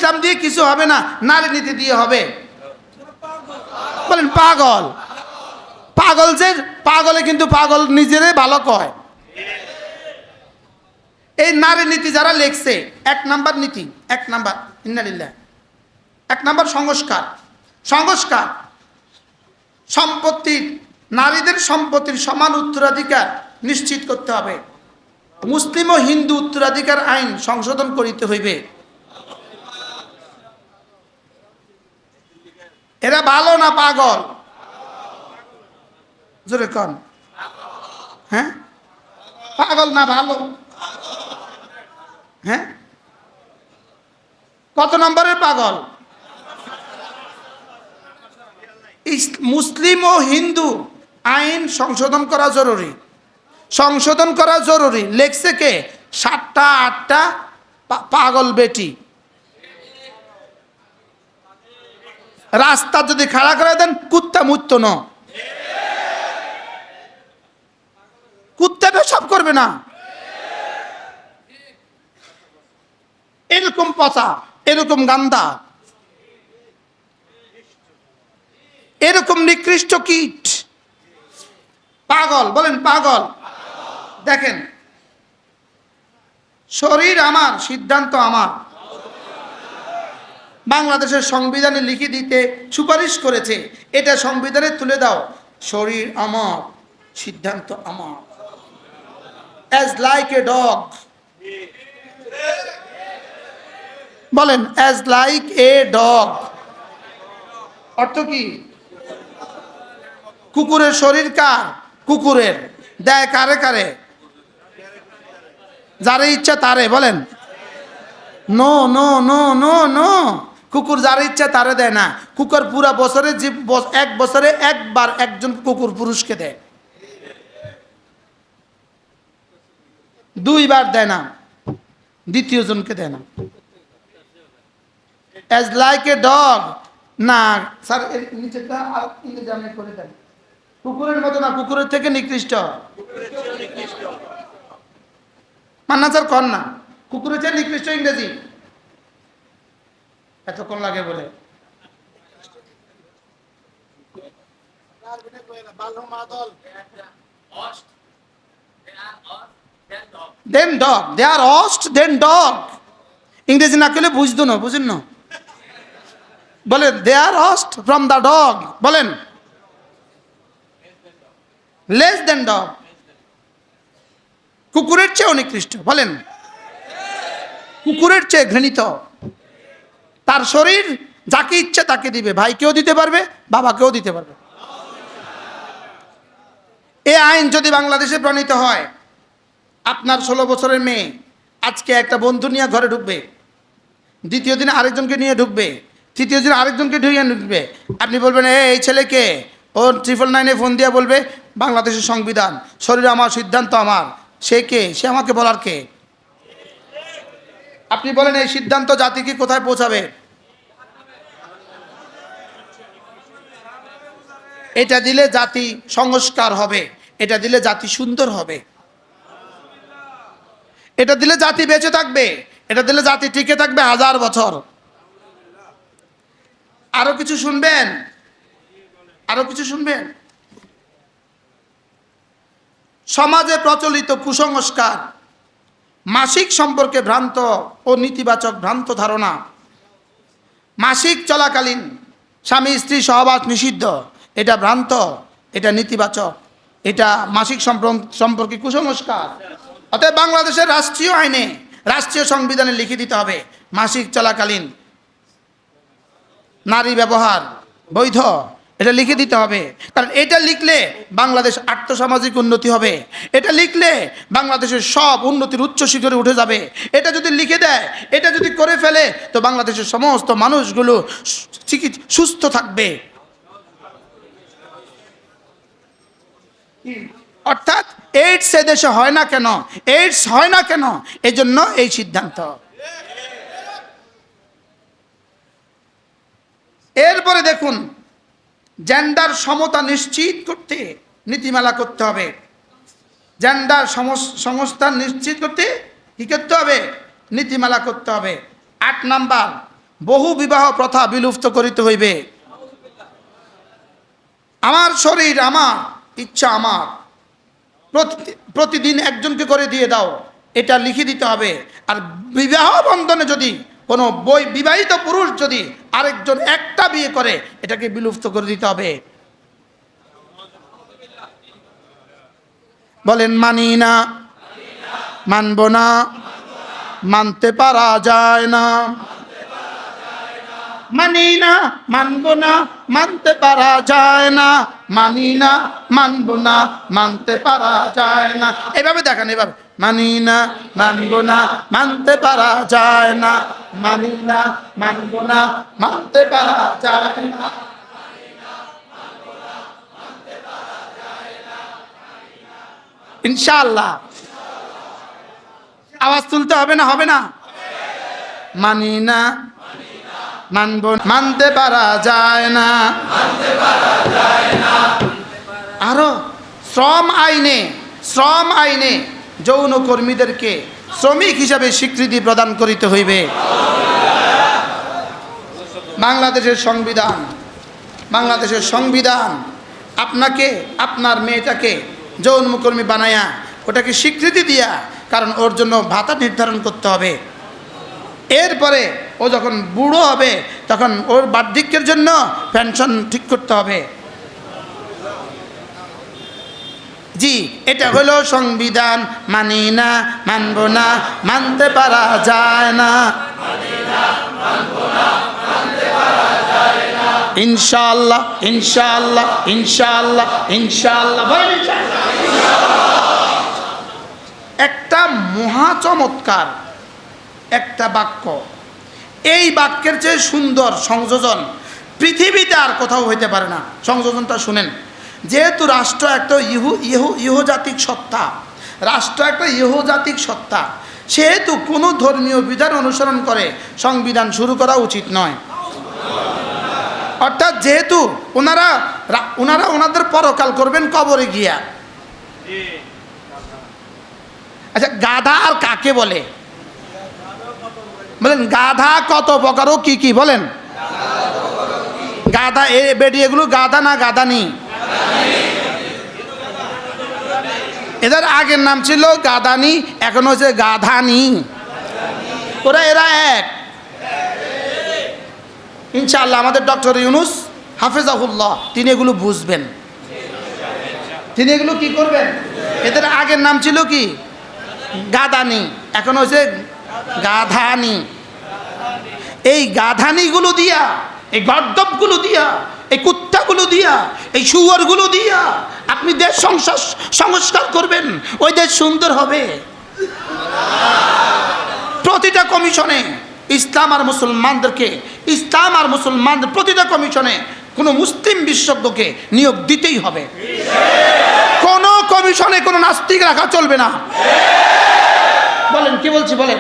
ইসলাম দিয়ে কিছু হবে না, নারী নীতি দিয়ে হবে। বলেন পাগল। পাগল যে পাগলে কিন্তু পাগল নিজেরাই ভালো কয়। এই নারী নীতি যারা লেখছে, 1 নাম্বার নীতি, 1 নাম্বার ইন্নালিল্লাহ, 1 নাম্বার সংস্কার। সংস্কার সম্পত্তি, নারীদের সম্পত্তির সমান উত্তরাধিকার নিশ্চিত করতে হবে। মুসলিম ও হিন্দু উত্তরাধিকার আইন সংশোধন করিতে হইবে। এরা ভালো না পাগল? জোরে কন। হ্যাঁ, পাগল না ভালো? হ্যাঁ, কত নম্বরের পাগল? মুসলিম ও হিন্দু আইন সংশোধন করা জরুরি। সংশোধন করা জরুরি লেখছে কে? 7টা 8টা পাগল বেটি। রাস্তা যদি খাড়া করে দেন, কুত্তা মুত্ত ন, কুত্তা পেশাব করবে না। এরকম পচা, এরকম গান্দা, এরকম নিকৃষ্ট কীট পাগল। বলেন পাগল। দেখেন, শরীর আমার, সিদ্ধান্ত আমার। বাংলাদেশের সংবিধানে লিখে দিতে সুপারিশ করেছে, এটা সংবিধানে তুলে দাও। শরীর আমার, সিদ্ধান্ত আমার। As like a dog. বলেন অ্যাজ লাইক এ ডগ অর্থ কি? কুকুরের শরীর কার? কুকুরের। দেয় কারে কারে? যারে ইচ্ছা তারে। বলেন no no no no no. কুকুর যার ইচ্ছা তারে দেয় না। কুকুর পুরা বছরে, 1 বছরে একবার একজন কুকুর পুরুষকে দেয়, 2 বার দেয় না, দ্বিতীয় জনকে দেয় না। অ্যাজ লাইক এ ডগ না স্যার, এর নিচেটা আর ইংরেজি আমি করে দেন। কুকুরের মতো না, কুকুরের থেকে নিকৃষ্ট। মান্না স্যার কন না, কুকুরের চেয়ে নিকৃষ্ট ইংরেজি। এতক্ষণ লাগে বলে। দেন ডগ, দে আর অস্ট দেন ডগ। ইংরেজি না করলে বুঝতো না, বুঝেন না? বলেন দে আর অস্ট ফ্রম দ্য ডগ। বলেন লেস দেন ডগ। কুকুরের চেয়ে নিকৃষ্ট। বলেন কুকুরের চেয়ে ঘৃণিত। তার শরীর যাকে ইচ্ছে তাকে দিবে, ভাইকেও দিতে পারবে, বাবাকেও দিতে পারবে। এই আইন যদি বাংলাদেশে প্রণীত হয়, আপনার 16 বছরের মেয়ে আজকে একটা বন্ধু নিয়ে ঘরে ঢুকবে, দ্বিতীয় দিন আরেকজনকে নিয়ে ঢুকবে, তৃতীয় দিন আরেকজনকে নিয়ে ঢুকবে। আপনি বলবেন এই ছেলেকে, ওর 999-এ ফোন দিয়ে বলবে বাংলাদেশের সংবিধান, শরীর আমার, সিদ্ধান্ত আমার। সে কে? সে আমাকে বলার কে? আপনি বলেন এই সিদ্ধান্ত জাতিকে কোথায় পৌঁছাবে? এটা দিলে জাতি সংস্কার হবে, এটা দিলে জাতি সুন্দর হবে, এটা দিলে জাতি বেঁচে থাকবে, এটা দিলে জাতি টিকে থাকবে 1000 বছর। আরো কিছু শুনবেন? আরো কিছু শুনবেন? সমাজে প্রচলিত কুসংস্কার, মাসিক সম্পর্কে ভ্রান্ত ও নেতিবাচক ভ্রান্ত ধারণা। মাসিক চলাকালীন স্বামী স্ত্রী সহবাস নিষিদ্ধ, এটা ভ্রান্ত, এটা নেতিবাচক, এটা মাসিক সম্পর্কে কুসংস্কার। অতএব বাংলাদেশের রাষ্ট্রীয় আইনে, রাষ্ট্রীয় সংবিধানে লিখে দিতে হবে মাসিক চলাকালীন নারী ব্যবহার বৈধ, এটা লিখে দিতে হবে। কারণ এটা লিখলে বাংলাদেশ আর্থসামাজিক উন্নতি হবে, এটা লিখলে বাংলাদেশের সব উন্নতির উচ্চ শিখরে উঠে যাবে। এটা যদি লিখে দেয়, এটা যদি করে ফেলে, তো বাংলাদেশের সমস্ত মানুষগুলো সুস্থ থাকবে। অর্থাৎ এইডস এদেশে হয় না কেন? এইডস হয় না কেন? এই জন্য এই সিদ্ধান্ত। এরপরে দেখুন, জেন্ডার সমতা নিশ্চিত করতে নীতিমালা করতে হবে। জেন্ডার সংস্থান নিশ্চিত করতে কি করতে হবে? নীতিমালা করতে হবে। 8 নাম্বার, বহু বিবাহ প্রথা বিলুপ্ত করিতে হইবে। আমার শরীর আমার ইচ্ছা আমার, প্রতিদিন একজনকে করে দিয়ে দাও, এটা লিখে দিতে হবে। আর বিবাহ বন্ধনে যদি কোনো বিবাহিত পুরুষ যদি আরেকজন একটা বিয়ে করে, এটাকে বিলুপ্ত করে দিতে হবে। বলেন মানি না, মানব না, মানতে পারা যায় না। মানি না, মানব না, মানতে পারা যায় না। মানি না, মানব না, মানতে পারা যায় না। এভাবে দেখেন, এভাবে মানি না, মানব না, মানতে পারা যায় না। মানি না, মানব না, মানতে পারা যায় না। ইনশাআল্লাহ আওয়াজ তুলতে হবে না? হবে না? মানি না, মানব, মানতে পারা যায় না। আরো শ্রম আইনে যৌন কর্মীদেরকে শ্রমিক হিসাবে স্বীকৃতি প্রদান করিতে হইবে। বাংলাদেশের সংবিধান আপনাকে, আপনার মেয়েটাকে যৌন কর্মী বানায়া ওটাকে স্বীকৃতি দিয়া, কারণ ওর জন্য ভাতা নির্ধারণ করতে হবে। এরপরে ও যখন বুড়ো হবে তখন ওর বার্ধক্যের জন্য পেনশন ঠিক করতে হবে। জি, এটা হলো সংবিধান। মানি না, মানব না, মানতে পারা যায় না। ইনশাআল্লাহ, ইনশাআল্লাহ, ইনশাআল্লাহ, ইনশাআল্লাহ। একটা মহা চমৎকার একটা বাক্য, এই বাক্যের চেয়ে সুন্দর সংযোজন পৃথিবীতে আর কোথাও হইতে পারে না। সংযোজনটা শুনেন। যেহেতু রাষ্ট্র একটা ইহজাতিক সত্তা, সেহেতু কোনো ধর্মীয় বিধান অনুসরণ করে সংবিধান শুরু করা উচিত নয়। অর্থাৎ যেহেতু ওনারা ওনাদের পরকাল করবেন কবরে গিয়া। আচ্ছা, গাধা আর কাকে বলে? বলেন গাধা কত প্রকার ও কি কি? বলেন গাধা, বেডি এগুলো গাধা না গাধানি? এদের আগের নাম ছিল গাদানি, এখন হচ্ছে গাধানি। এরা এক। ইনশাআল্লাহ আমাদের ডক্টর ইউনুস হাফেজাহুল্লাহ তিনি এগুলো বুঝবেন, তিনি এগুলো কি করবেন। এদের আগের নাম ছিল কি? গাদানি, এখন হচ্ছে গাধানি। এই গাধানিগুলো দিয়া, এই গর্দবগুলো দিয়া, এই কুত্তাগুলো দিয়া, এই শুয়োরগুলো দিয়া আপনি দেশ সংস্কার করবেন, ওই দেশ সুন্দর হবে। প্রতিটা কমিশনে ইসলাম আর মুসলমানদের প্রতিটা কমিশনে কোনো মুসলিম বিশেষজ্ঞকে নিয়োগ দিতেই হবে। কোনো কমিশনে কোনো নাস্তিক রাখা চলবে না। বলেন কি বলছি? বলেন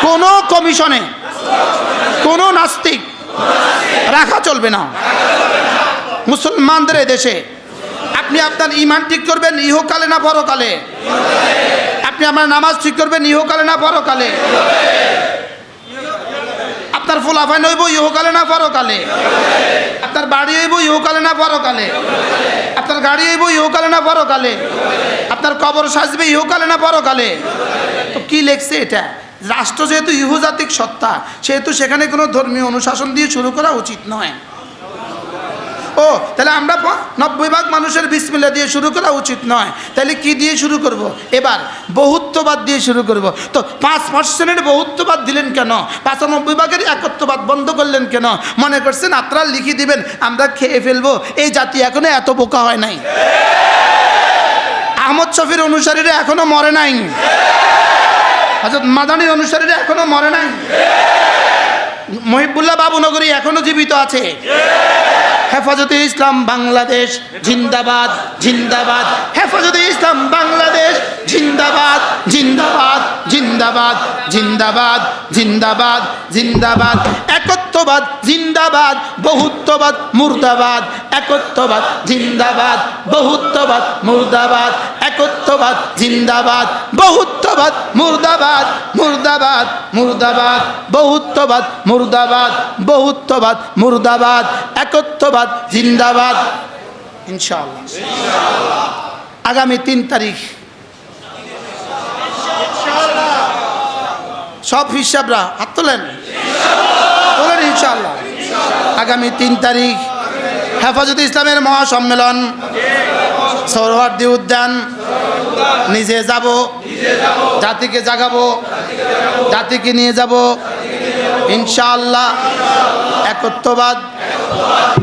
কোনো কমিশনে কোনো নাস্তিক রাখা চলবে না। মুসলমানদের দেশে আপনি আপনার ঈমান ঠিক করবেন ইহকালে না পরকালে? আপনি আপনার নামাজ ঠিক করবেন ইহকালে না পরকালে? আপনার ফুলাফাই নইব ইহকালে না পরকালে? আপনার বাড়ি হইব ইহকালে না পরকালে? আপনার গাড়ি হইব ইহকালে না পরকালে? আপনার কবর সাজবে ইহকালে না পরকালে? তো কি লেখছে এটা? রাষ্ট্র যেহেতু ইহজাতিক সত্তা, সেহেতু সেখানে কোনো ধর্মীয় অনুশাসন দিয়ে শুরু করা উচিত নয়। ও তাহলে আমরা 90% মানুষের বিসমিল্লাহ দিয়ে শুরু করা উচিত নয়। তাহলে কি দিয়ে শুরু করব? এবার বহুত্ববাদ দিয়ে শুরু করব। তো 5% বহুত্ববাদ দিলেন কেন? 95% একত্ববাদ বন্ধ করলেন কেন? মনে করছেন আপনারা লিখে দিবেন আমরা খেয়ে ফেলবো? এই জাতি এখনো এত বোকা হয় নাই। আহমদ শফির অনুসারীরা এখনো মরে নাই। হযরত মাদানির অনুসারীরা এখনো মরে নাই। মহিবুল্লাহ বাবুনগরী এখনো জীবিত আছে। হেফাজতে ইসলাম বাংলাদেশ জিন্দাবাদ, জিন্দাবাদ। হেফাজতে ইসলাম বাংলাদেশ জিন্দাবাদ জিন্দাবাদ জিন্দাবাদ জিন্দাবাদ জিন্দাবাদ জিন্দাবাদ একত্ববাদ জিন্দাবাদ বহুত্ববাদ মুর্দাবাদ একত্ববাদ জিন্দাবাদ বহুত্ববাদ মুর্দাবাদ একত্ববাদ জিন্দাবাদ বহুত্ববাদ মুর্দাবাদ মুর্দাবাদ মুর্দাবাদ বহুত্ববাদ মুর্দাবাদ বহুত্ববাদ মুর্দাবাদ একত্ববাদ জিন্দাবাদ ইনশাআল্লাহ। আগামী 3 তারিখ সব হিসাবরা হাত তোলেন বলেন ইনশাআল্লাহ। আগামী 3 তারিখ হেফাজতে ইসলামের মহাসম্মেলন সোহরাওয়ার্দী উদ্যান। নিজে যাব, জাতিকে জাগাবো, জাতিকে নিয়ে যাব ইনশাআল্লাহ। একত্ববাদ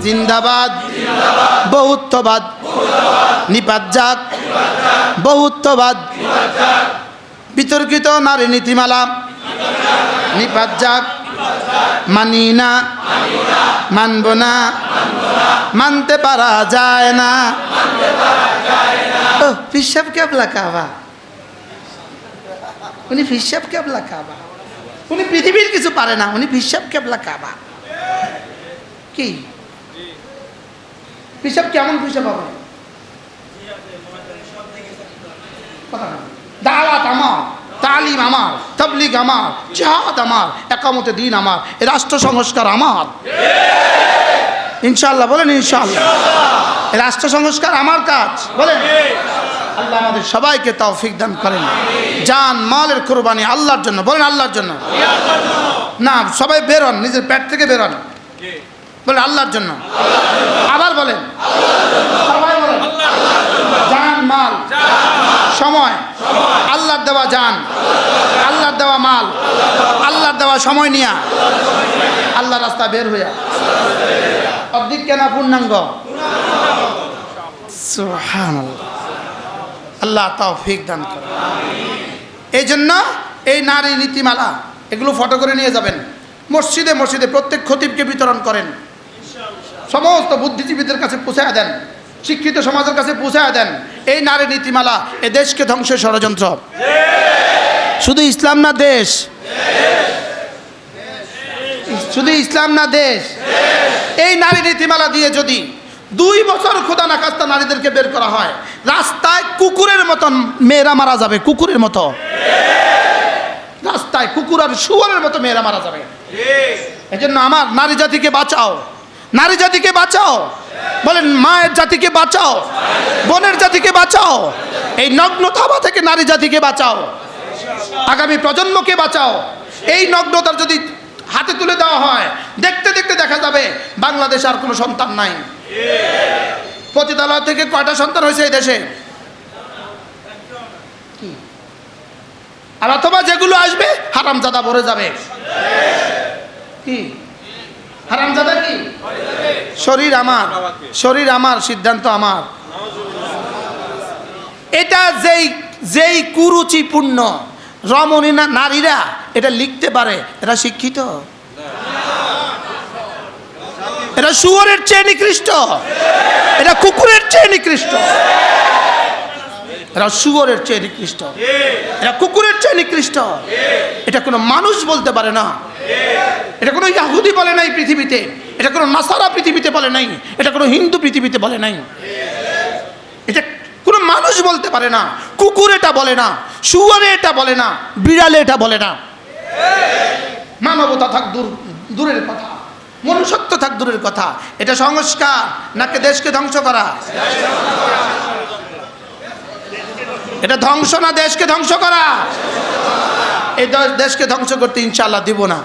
জিন্দাবাদ বহুত্ববাদ নিপাত যাক বহুত্ববাদ বিতর্কিত নারী নীতিমালা নিপাত যাক মানি না মানব না মানতে পারা যায় না। পিসাব কেবলা কাবা, উনি পিসাব কেবলা কাবা, উনি পৃথিবীর কিছু পারে না, উনি পিসাব কেবলা কাবা। কি পিসাব কেমন পিসাব হবে? দাওয়াত আমার, তালিম আমার, তাবলীগ আমার, জিহাদ আমার, একামতে দ্বীন আমার, এই রাষ্ট্র সংস্কার আমার ইনশাআল্লাহ। বলেন ইনশাআল্লাহ। এই রাষ্ট্র সংস্কার আমার কাজ। বলেন আল্লাহ আমাদের সবাইকে তৌফিক দান করেন। জান মালের কুরবানি আল্লাহর জন্য। বলেন আল্লাহর জন্য না, সবাই বেরোন, নিজের পেট থেকে বেরোন। বলেন আল্লাহর জন্য। আবার বলেন সবাই বলেন জান মাল সময় আল্লাহর দেওয়া জান, আল্লাহর দেওয়া মাল, আল্লাহর দেওয়া সময় নিয়া আল্লাহর রাস্তা বের হইয়া অর্ধেক কেনা পূর্ণাঙ্গ। সুবহানাল্লাহ। আল্লাহ তৌফিক দান করেন। এই জন্য এই নারী নীতিমালা এগুলো ফটো করে নিয়ে যাবেন, মসজিদে মসজিদে প্রত্যেক খতিবকে বিতরণ করেন, সমস্ত বুদ্ধিজীবীদের কাছে পৌঁছায় দেন, শিক্ষিত সমাজের কাছে পৌঁছায় দেন। এই নারী নীতিমালা এ দেশকে ধ্বংসের ষড়যন্ত্র। শুধু ইসলাম না দেশ, শুধু ইসলাম না দেশ। এই নারী নীতিমালা দিয়ে যদি 2 বছর খোদা না খাস্তা নারীদেরকে বের করা হয়, রাস্তায় কুকুরের মতন মেয়েরা মারা যাবে, কুকুরের মতো রাস্তায় কুকুর আর শুয়োরের মতো মেয়েরা মারা যাবে। এই জন্য আমার নারী জাতিকে বাঁচাও, নারী জাতিকে বাঁচাও। বলেন মায়ের জাতিকে বাঁচাও, বোনের জাতিকে বাঁচাও, এই নগ্ন থাবা থেকে নারী জাতিকে বাঁচাও, আগামী প্রজন্মকে বাঁচাও। এই নগ্নতার যদি হাতে তুলে দেওয়া হয়, দেখতে দেখতে দেখা যাবে বাংলাদেশে আর কোনো সন্তান নাই। পতিতালয় থেকে কয়টা সন্তান হয়েছে এই দেশে? আর অথবা যেগুলো আসবে হারামজাদা ভরে যাবে। কি হারামজাদা? কি শরীর আমার, শরীর আমার, সিদ্ধান্ত আমার। এটা যেই কুরুচিপূর্ণ রমণী নারীরা এটা লিখতে পারে, এরা শিক্ষিত? এরা শুয়োরের চেয়ে নিকৃষ্ট, এরা কুকুরের চেয়ে নিকৃষ্ট, এরা শুয়োরের চেয়ে নিকৃষ্ট, এরা কুকুরের চেয়ে নিকৃষ্ট। এটা কোনো মানুষ বলতে পারে না, এটা কোনো ইহুদি বলে নাই পৃথিবীতে, এটা কোনো নাসারা পৃথিবীতে বলে নাই, এটা কোনো হিন্দু পৃথিবীতে বলে নাই, এটা কোনো মানুষ বলতে পারে না। কুকুর এটা বলে না, শুয়োরে এটা বলে না, বিড়ালে এটা বলে না। মানবতা থাক দূরের কথা, মনুষ্যত্ব থাক দূরের কথা। এটা সংস্কার নাকি দেশকে ধ্বংস করা? এটা ধ্বংস না দেশকে ধ্বংস করা? এই দেশকে ধ্বংস করতে ইনশাআল্লাহ দিব না।